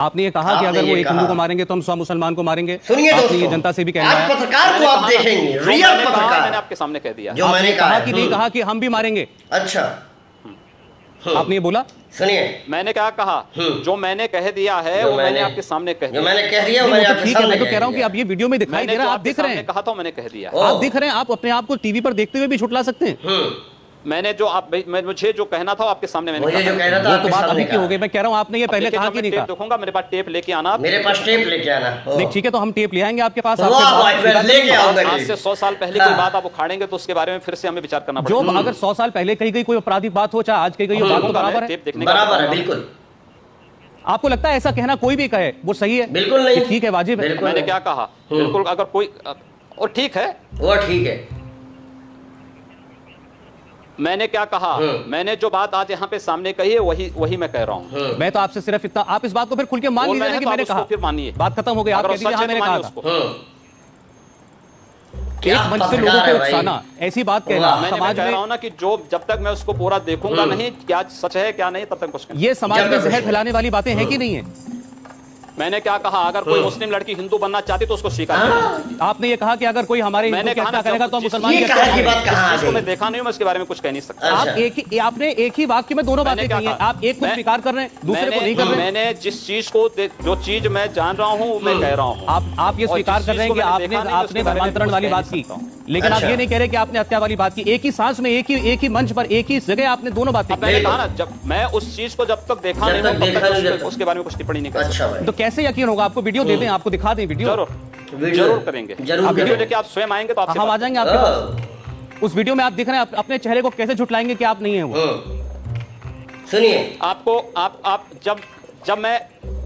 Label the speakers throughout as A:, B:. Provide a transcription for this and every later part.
A: आपने ये कहा कि अगर वो एक हिंदू को मारेंगे तो हम 100 मुसलमान को मारेंगे।
B: सुनिए
A: आपने
B: दोस्तों,
A: ये जनता से भी कहना
B: आज पत्रकार को आप देखेंगे, रियल पत्रकार।
C: मैंने आपके सामने कह दिया
B: जो मैंने
A: कहा कि नहीं कहा कि हम भी मारेंगे।
B: अच्छा,
A: आपने ये बोला।
B: सुनिए,
C: मैंने क्या कहा, जो मैंने कह दिया है वो मैंने आपके सामने कह
B: जो
C: दिया।
B: मैंने कह दिया वो
A: नहीं,
B: मैंने
A: वो तो
B: आपके
A: ठीक है,
B: सामने
A: मैं तो
B: कह
A: कह रहा हूँ कि
B: दिया।
A: अब ये वीडियो में दिखाई दे रहा है, आप दिख रहे हैं,
C: कहा था मैंने कह दिया।
A: आप दिख रहे हैं, आप अपने आप को टीवी पर देखते हुए भी छुटला सकते हैं।
C: मैंने जो मुझे जो कहना था आपके सामने मैंने
B: मुझे जो कहना था
A: वो तो
B: आपके
A: बात
B: सामने
A: अभी की हो गई। मैं कह रहा हूँ आपने ये पहले कहा कि नहीं कहा।
C: देखूंगा, मेरे पास टेप लेके आना।
B: मेरे पास टेप लेके आना।
A: नहीं ठीक है, तो हम टेप ले आएंगे आपके पास।
B: वाह भाई, मैं लेके आऊंगा।
C: आज से 100 साल पहले कोई बात आप उखाड़ेंगे तो उसके बारे में फिर से हमें विचार करना
A: जो
C: पड़ेगा।
A: अगर 100 साल पहले कही गई कोई आपराधिक बात हो, चाहे आज कही गई हो, बात तो बराबर है।
C: टेप देखने का
B: बराबर है, बिल्कुल।
A: आपको लगता है ऐसा कहना कोई भी कहे वो सही है?
B: बिल्कुल नहीं।
A: ठीक है, वाजिब है।
B: बिल्कुल
C: मैंने
B: नहीं।
C: क्या कहा, बिल्कुल अगर कोई और ठीक है,
B: वो ठीक है।
C: मैंने क्या कहा, मैंने जो बात आज यहाँ पे सामने कही है वही मैं कह रहा हूँ।
A: मैं तो आपसे सिर्फ इतना, आप इस बात को फिर खुल के मान
C: बोल
A: लीजिए
C: रहे
A: ना
C: हैं
A: कि
C: तो
A: मैंने
C: आप उसको
A: कहा,
C: फिर मानिए।
A: बात खत्म हो गई। आप
C: अगर
A: कह दीजिए
C: सच
A: हाँ
C: है
A: मैंने
C: तो
A: कहा
C: मानिए
A: था।
C: उसको।
B: क्या
A: एक मंच से
B: पत्रकार
A: लोगों
B: है
A: को
B: भाई।
A: उकसाना, ऐसी बात कहना
B: वाह।
C: मैंने
A: समाज
C: कह रहा
A: में,
C: हूँ ना कि जो जब तक मैं उसको पूरा देखूंगा नहीं क्या सच है क्या नहीं, तब तक कुछ नहीं।
A: ये समाज
B: जब
A: में
B: तक
A: जहर
B: उसको-
A: फैलाने वाली बातें हैं कि नहीं है?
C: मैंने क्या कहा, अगर कोई मुस्लिम लड़की हिंदू बनना चाहती तो उसको स्वीकार करें।
A: आपने ये कहा कि अगर कोई हमारे हिंदू
C: मैंने
A: की
C: कहा
A: हत्या
C: ना,
A: करेगा तो हम मुसलमान
B: ये
A: की
B: कहा
A: हत्या
B: की
A: करेंगे।
B: बात कहाँ आ
C: जिसको मैं
B: गई?
C: देखा नहीं हूं मैं इसके बारे में कुछ कह नहीं सकता।
A: आप
B: अच्छा।
A: आपने एक ही वाक्य में दोनों
C: मैंने
A: बातें
C: क्या
A: कही हैं।
C: कहा?
A: आप एक को
C: मैं-
A: स्वीकार कर रहे हैं, दूसरे को नहीं कर रहे हैं।
C: मैंने जिस चीज को जो चीज मैं जान रहा हूँ मैं कह रहा हूँ।
A: आप ये
C: और
A: स्वीकार
C: जिस
A: कर रहे हैं
C: चीज
A: कि
C: को मैंने देखा नहीं,
A: आपने
C: उसके बारे में
A: धर्मांतरण
C: कुछ
A: वाली
C: कह
A: बात
C: नहीं
A: की,
C: सकता हूं।
A: लेकिन आप
B: अच्छा।
A: ये नहीं कह रहे कि आपने हत्या वाली बात की। एक ही सांस में एक ही मंच पर एक ही जगह आपने दोनों बातें
C: अब मैंने
A: की।
C: कहा ना, जब मैं उस चीज को जब तक देखा
B: जब
C: नहीं
B: तक
C: हूं, तब
B: देखा नहीं, जब
C: तक
B: तक-
C: उसके बारे में कुछ टिप्पणी नहीं कर
B: अच्छा
C: सकता।
B: भाई,
A: तो कैसे यकीन होगा? आपको वीडियो दे दें, आपको दिखा दें वीडियो।
C: जरूर
B: वीडियो
C: जरूर करेंगे।
B: जरूर
C: आप वीडियो
B: करेंगे।
C: लेके आप स्वयं आएंगे तो आपसे
A: हम आ
C: बात
A: जाएंगे आपके पास। उस वीडियो में आप दिख रहे हैं, अपने चेहरे को कैसे झुटलाएंगे कि आप नहीं है वो?
B: सुनिए,
C: आपको आप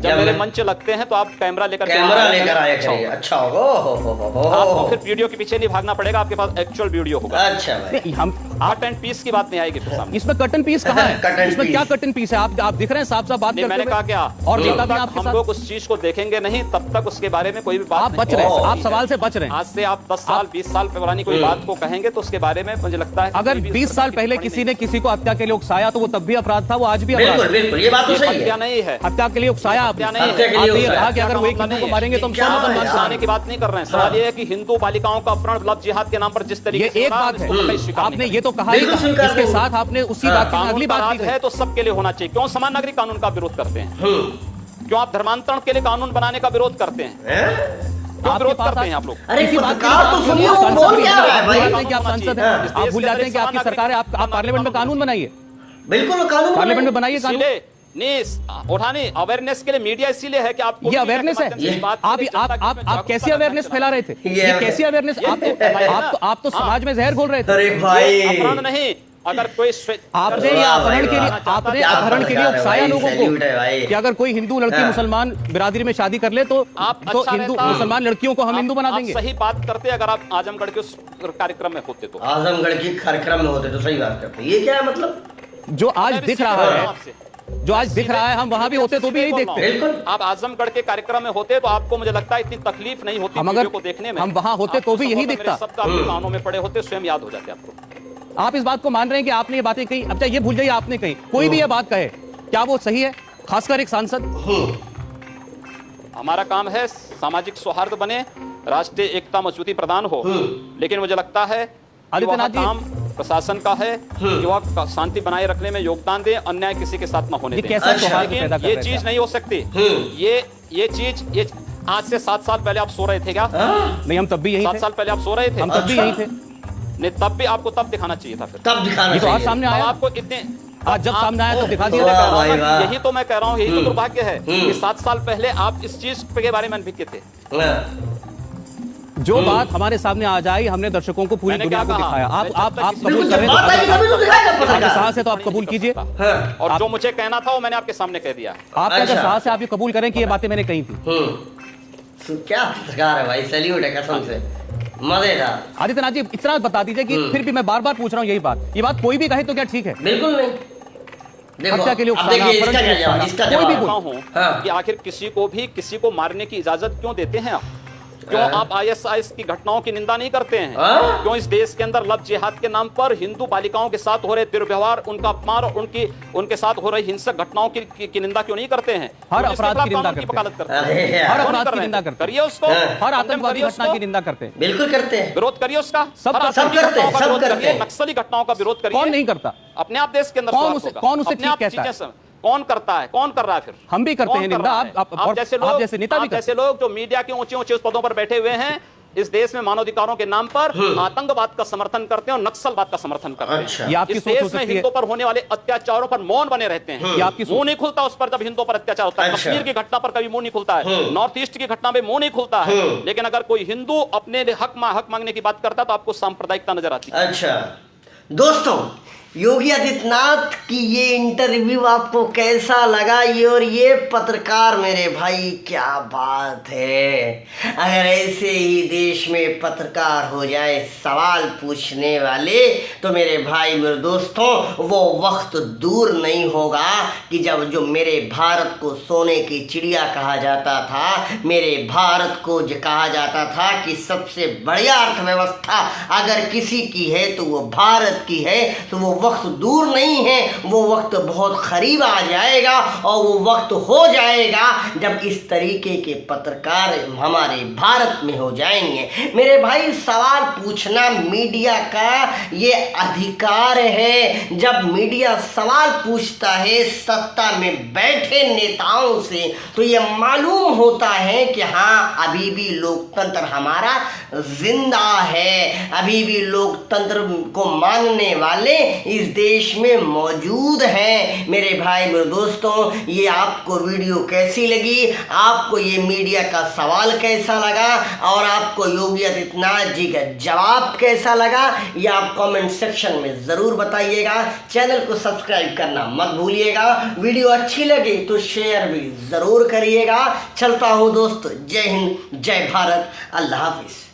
C: जब मेरे
B: मैं-
C: मंच लगते हैं तो आप कैमरा लेकर के
B: कैमरा
C: आएं।
B: लेकर आया
C: अच्छा
B: करिए।
C: होगा।
B: अच्छा होगा। हो।
C: आपको फिर वीडियो के पीछे नहीं भागना पड़ेगा, आपके पास एक्चुअल वीडियो होगा।
B: अच्छा भाई,
A: नहीं, हम
C: आर्ट एंड पीस की बात नहीं आएगी फिर सामने।
A: इसमें कट एंड पीस कहाँ
B: कट
A: है?
B: एंड
A: इसमें
B: पीस।
A: क्या कट एंड पीस है? आप दिख रहे हैं साफ साफ बात
C: नहीं,
A: करते
C: मैंने
A: हुए।
C: कहा क्या,
A: और
C: जब
A: नेता भी
C: तक
A: आपके
C: हम
A: साथ।
C: लोग उस चीज को देखेंगे नहीं तब तक उसके बारे में कोई भी बात
A: आप
C: नहीं
A: बच रहे हैं,
C: हो
A: आप
C: सकती
A: सवाल
C: है।
A: से बच रहे हैं।
C: आज से आप 10 साल 20 साल पुरानी कोई बात को कहेंगे तो उसके बारे में मुझे लगता है कि
A: अगर
C: कोई भी
A: 20
C: इस
A: साल
C: प्रकार की
A: पहले
C: टिप्पणी
A: किसी
C: नहीं
A: ने किसी को हत्या के लिए उकसाया तो वो तब भी अपराध था, वो आज भी अपराध
B: बिल्कुल
A: है।
B: बिल्कुल, ये बात तो
C: ये
B: सही
C: हत्या
B: है।
C: नहीं है।
A: हत्या के लिए उकसाया आपने।
C: हत्या नहीं
B: हत्या के लिए
A: आपने ये
B: उकसाया।
A: कहा कि अगर वो एक
C: हत्या
A: हिंदू को
C: नहीं
A: मारेंगे तो हम
B: क्या
A: 100
B: है
A: मुसलमान
B: यार?
C: उकसाने की बात नहीं कर रहे हैं। सवाल ये है कि हिंदू बालिकाओं का अपहरण लव जिहाद के नाम पर जिस तरीके
A: ये
C: से
A: एक
C: हो रहा है,
A: बात है।
C: उसको कहीं स्वीकार
A: आपने
C: नहीं
A: ये तो कहा ही
B: बिल्कुल
A: था।
B: स्वीकार
A: इसके
B: नहीं।
A: साथ आपने उसी वाक्य में
C: कानून
A: अगली
C: का
A: बात
C: राज
A: की
C: है तो सबके लिए होना चाहिए। क्यों समान नागरिक कानून का विरोध करते हैं? क्यों आप धर्मांतरण के लिए कानून बनाने का विरोध करते हैं? क्यों
A: आपके
C: विरोध
A: पास
C: करते हैं आप लोग?
B: अरे
A: किसी बात की
B: पत्रकार तो
A: बात
B: सुनिए,
A: आप
B: वो
A: सांसद
B: बोल
A: भी
B: क्या
A: हैं।
B: रहा है
A: आप
B: भाई?
A: भूल जाते हैं कि आप सांसद हैं।
C: हाँ।
A: आप भूल जाते हैं कि आपकी सरकार है। आप पार्लियामेंट में कानून बनाइए,
B: बिल्कुल कानून
A: पार्लियामेंट में बनाइए कानून।
C: इसीलिए नहीं उठाने अवेयरनेस के लिए मीडिया इसीलिए है कि आपको
A: ये अवेयरनेस है। आप कैसी अवेयरनेस फैला रहे थे? ये कैसी अवेयरनेस? आप तो समाज में जहर घोल रहे थे।
B: अरे भाई,
C: अपहरण नहीं, अगर कोई
A: आपने ये अपहरण के लिए आपने अपहरण के लिए उकसाया लोगों
B: सैल्यूट है भाई।
A: को कि अगर कोई हिंदू लड़की
B: हाँ।
A: मुसलमान बिरादरी में शादी कर ले तो
C: आप
A: तो
C: अच्छा
A: हिंदू
C: रहता।
A: मुसलमान लड़कियों को हम हिंदू बना
C: आप
A: देंगे।
C: सही बात करते अगर आप आजमगढ़ के उस कार्यक्रम में होते तो।
B: आजमगढ़ की कार्यक्रम में होते तो सही बात करते। ये क्या है मतलब?
A: जो आज दिख रहा है,
C: आपसे
A: जो आज दिख रहा है, हम वहां भी होते तो भी यही देखते।
B: बिल्कुल।
C: आप आजमगढ़ के कार्यक्रम में होते तो आपको मुझे लगता है इतनी तकलीफ नहीं होती
A: हम
C: वीडियो
A: अगर
C: को देखने में।
A: हम वहां होते तो भी यही दिखता।
C: शब्द आपके कानों में पड़े होते, स्वयं याद हो जाते आपको।
A: आप इस बात को मान रहे हैं कि आपने ये बातें कही, अब ये भूल जाइए आपने कही। कोई भी ये बात कहे, क्या वो सही है? खासकर एक सांसद।
C: हमारा काम है सामाजिक सौहार्द बने, राष्ट्रीय एकता मजबूती प्रदान हो, लेकिन मुझे लगता है कि वह
A: आदित्यनाथ जी,
C: काम प्रशासन का है कि वह शांति बनाए रखने में योगदान दे, अन्याय किसी के साथ न होने
A: ये
C: दें।
A: कैसा सौहार्द पैदा
C: लेकिन
A: कर
C: ये
A: रहे थे
C: चीज
A: आप?
C: नहीं हो सकती। ये आज से 7 साल पहले आप सो रहे थे क्या?
A: नहीं, हम तब भी यही
C: 7
A: थे।
C: साल पहले आप सो रहे थे?
A: हम तब भी यही थे।
C: नहीं, तब भी आपको तब दिखाना चाहिए था। फिर
B: तब दिखाना
A: ये तो आज
B: चाहिए।
A: सामने
C: अब
A: आया।
C: आपको इतने
A: आज जब सामने आया तब दिखा
C: यही
A: दिया।
C: तो मैं कह रहा हूं
B: वाह भाई,
C: ना,
B: वाह।
C: यही तो मैं कह रहा हूँ, यही तो दुर्भाग्य है कि 7 साल पहले आप इस चीज के बारे में अनभिज्ञ थे।
A: जो बात हमारे सामने आ जाए, हमने दर्शकों को पूरी
C: मैंने
A: दुनिया
C: क्या
A: को
C: कहा?
A: दिखाया।
C: मैं जब
A: आप
C: तक किसी-
A: कबूल
B: बिल्कुल,
A: कर रहे
B: जब बात आएगी तभी तो दिखाएगा
A: हैं, आपके
B: पत्रकार।
A: साहस है तो आप कबूल कीजिए।
C: और जो मुझे कहना था वो मैंने आपके सामने कह दिया।
A: आपका अगर
B: अच्छा।
A: साहस है, आप ये कबूल करें कि ये बातें मैंने कही थी।
B: क्या पत्रकार है भाई, सैल्यूट है कसम से, मजेदार।
A: आदित्यनाथ जी, इतना बता दीजिए कि फिर भी मैं बार बार पूछ रहा हूँ यही बात, ये बात कोई भी कहे तो क्या ठीक है?
B: बिल्कुल नहीं। देखो,
A: हत्या के लिए
B: अब
A: उकसाना,
B: देखिए
A: अपहरण
B: इसका
A: के लिए
B: क्या जवाब,
A: उकसाना।
B: इसका
A: कोई भी
B: जवाब।
A: बोल।
C: कहता हूं
B: हाँ।
C: कि आखिर किसी को भी किसी को मारने की इजाजत क्यों देते हैं आप? क्यों आप ISIS की घटनाओं की निंदा नहीं करते हैं? क्यों इस देश के अंदर लव जिहाद के नाम पर हिंदू बालिकाओं के साथ हो रहे दुर्व्यवहार, उनका अपमान और उनके साथ हो रही हिंसक घटनाओं की निंदा क्यों नहीं करते हैं?
A: हर अपराध की निंदा करते
C: वकालत करते
B: अरे
C: हैं,
B: यार।
A: हर
C: क्यों नहीं
A: अपराध
C: कर
A: की
C: रहे
A: निंदा
C: हैं?
A: करते
C: करिए उसको,
A: हर आतंकवादी
C: करिए
A: घटना
C: उसको,
A: की निंदा करते हैं।
B: बिल्कुल करते हैं।
C: विरोध करिए उसका,
A: सब
C: हर
A: करते हैं,
C: आतंकी
B: सब करते हैं,
C: घटनाओं का
B: सब
C: विरोध
B: करते
C: करिए,
B: हैं।
C: नक्सली घटनाओं का विरोध करिए।
A: कौन नहीं करता?
C: अपने आप देश के अंदर
A: कौन
C: सुधार
A: उसे-
C: होगा।
A: कौन उसे
C: अपने आप
A: ठीक कहता है?
C: चीजें कौन करता है? कौन कर रहा है फिर?
A: हम भी करते
C: कौन
A: हैं
C: कर
A: निंदा,
C: रहा है?
A: आप जैसे नेता भी
C: आप जैसे लोग जो मीडिया के ऊंचे ऊंचे पदों पर बैठे हुए हैं, इस देश में मानवाधिकारों के नाम पर आतंकवाद का समर्थन करते हैं और नक्सलवाद का समर्थन करते हैं।
B: अच्छा।
A: ये आपकी
C: इस
A: सोच हो
C: देश में
A: सकती है।
C: हिंदुओं पर होने वाले अत्याचारों पर मौन बने रहते हैं।
A: ये आपकी
C: मुंह नहीं खुलता उस पर जब हिंदुओं पर अत्याचार होता है।
B: अच्छा।
C: कश्मीर की घटना पर कभी मुंह नहीं खुलता है, नॉर्थ ईस्ट की घटना में मुंह नहीं खुलता है। लेकिन अगर कोई हिंदू अपने हक मांगने की बात करता है तो आपको सांप्रदायिकता नजर आती है।
B: अच्छा दोस्तों, योगी आदित्यनाथ की ये इंटरव्यू आपको कैसा लगा? ये पत्रकार मेरे भाई, क्या बात है। अगर ऐसे ही देश में पत्रकार हो जाए सवाल पूछने वाले, तो मेरे भाई मेरे दोस्तों, वो वक्त दूर नहीं होगा कि जब जो मेरे भारत को सोने की चिड़िया कहा जाता था, मेरे भारत को जो कहा जाता था कि सबसे बढ़िया अर्थव्यवस्था अगर किसी की है तो वो भारत की है, तो वो वक्त दूर नहीं है, वो वक्त बहुत करीब आ जाएगा। और वो वक्त हो जाएगा जब इस तरीके के पत्रकार हमारे भारत में हो जाएंगे। मेरे भाई, सवाल पूछना मीडिया का ये अधिकार है। जब मीडिया सवाल पूछता है सत्ता में बैठे नेताओं से, तो ये मालूम होता है कि हाँ, अभी भी लोकतंत्र हमारा जिंदा है, अभी भी लोकतंत्र को मानने वाले इस देश में मौजूद हैं। मेरे भाई मेरे दोस्तों, ये आपको वीडियो कैसी लगी? आपको ये मीडिया का सवाल कैसा लगा? और आपको योगी आदित्यनाथ जी का जवाब कैसा लगा? ये आप कमेंट सेक्शन में ज़रूर बताइएगा। चैनल को सब्सक्राइब करना मत भूलिएगा। वीडियो अच्छी लगी तो शेयर भी ज़रूर करिएगा। चलता हूँ दोस्तों, जय हिंद, जय भारत, अल्लाह हाफिज़।